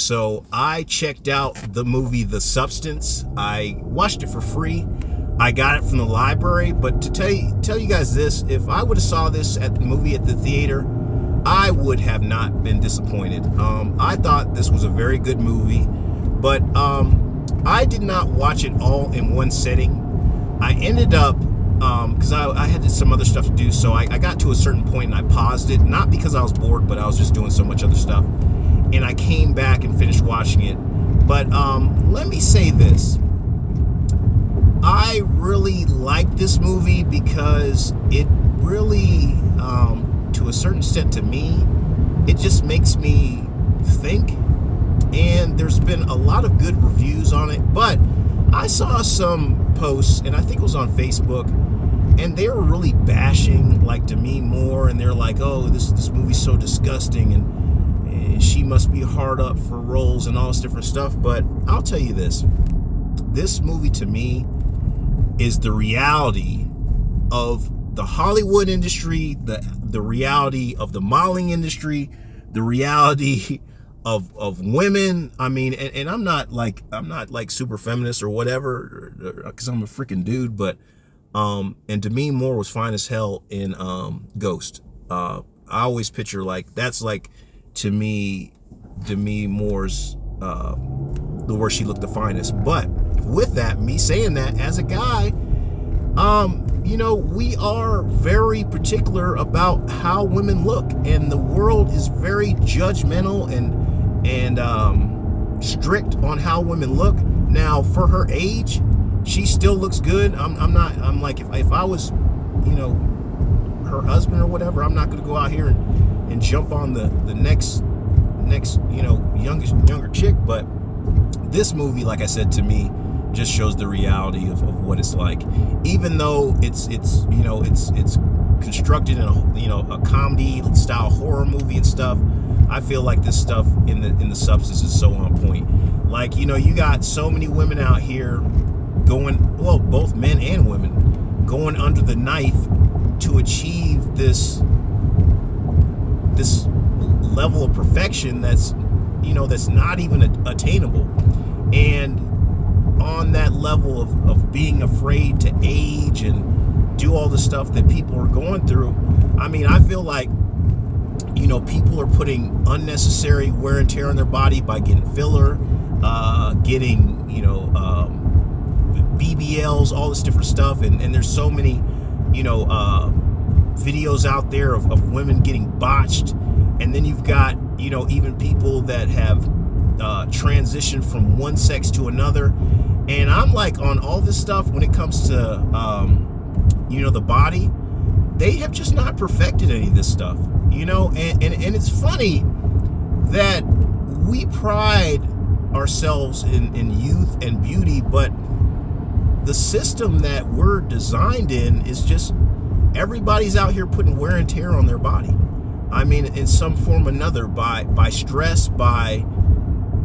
So I checked out the movie The Substance. I watched it for free. I got it from the library, but to tell you guys this, if I would have saw this at the movie at the theater, I would have not been disappointed. I thought this was a very good movie, but I did not watch it all in one setting. I ended up, because I had some other stuff to do, so I got to a certain point and I paused it, not because I was bored, but I was just doing so much other stuff. And I came back and finished watching it. But let me say this. I really like this movie because it really, to a certain extent to me, it just makes me think. And there's been a lot of good reviews on it. But I saw some posts, and I think it was on Facebook, and they were really bashing like Demi Moore, and they're like, oh, this movie's so disgusting, and she must be hard up for roles and all this different stuff. But I'll tell you this movie to me is the reality of the Hollywood industry, the reality of the modeling industry, the reality of women. I mean, and I'm not like super feminist or whatever, because I'm a freaking dude, but and Demi Moore was fine as hell in Ghost. I always picture like that's like, to me, Demi Moore's the where she looked the finest. But with that, me saying that, as a guy, we are very particular about how women look, and the world is very judgmental and strict on how women look. Now, for her age, she still looks good. I'm like, if I was, her husband or whatever, I'm not going to go out here and jump on the next younger chick. But this movie, like I said, to me, just shows the reality of what it's like. Even though it's constructed in a comedy style horror movie and stuff, I feel like this stuff in the Substance is so on point. Like, you got so many women out here going, well, both men and women, going under the knife to achieve this level of perfection that's not even attainable. And on that level of being afraid to age and do all the stuff that people are going through, I mean, I feel like, people are putting unnecessary wear and tear on their body by getting filler, getting, BBLs, all this different stuff. And there's so many, videos out there of women getting botched. And then you've got, even people that have transitioned from one sex to another. And I'm like, on all this stuff, when it comes to, the body, they have just not perfected any of this stuff, and it's funny that we pride ourselves in youth and beauty, but the system that we're designed in is just, everybody's out here putting wear and tear on their body. I mean, in some form or another, by stress, by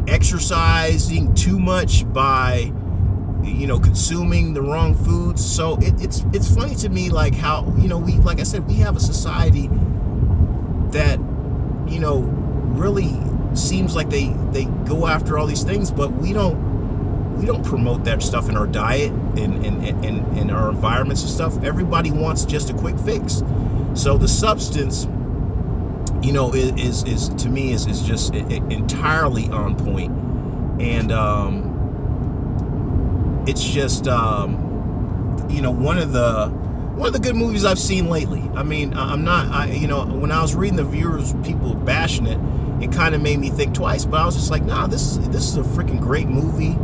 exercising too much, by consuming the wrong foods. So it's funny to me, like how we, like I said, we have a society that really seems like they go after all these things, but we don't promote that stuff in our diet and in our environments and stuff. Everybody wants just a quick fix. So The Substance, is to me is just entirely on point. And it's just one of the good movies I've seen lately. I mean, when I was reading the viewers, people bashing it, it kind of made me think twice. But I was just like, nah, this is a freaking great movie.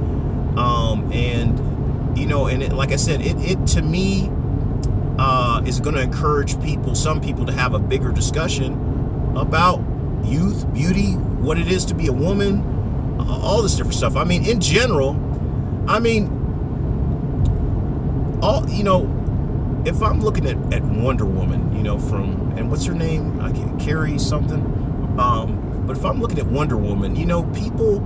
Like I said, it to me is going to encourage some people to have a bigger discussion about youth, beauty, what it is to be a woman, all this different stuff. I mean, in general, if I'm looking at Wonder Woman, and what's her name? I can't, Carrie something. But if I'm looking at Wonder Woman, people,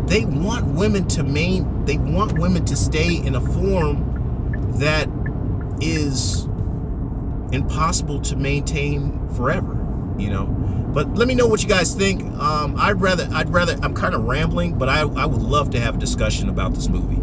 they want women to stay in a form that is impossible to maintain forever. you know. But let me know what you guys think. I'd rather I'm kind of rambling, but I would love to have a discussion about this movie.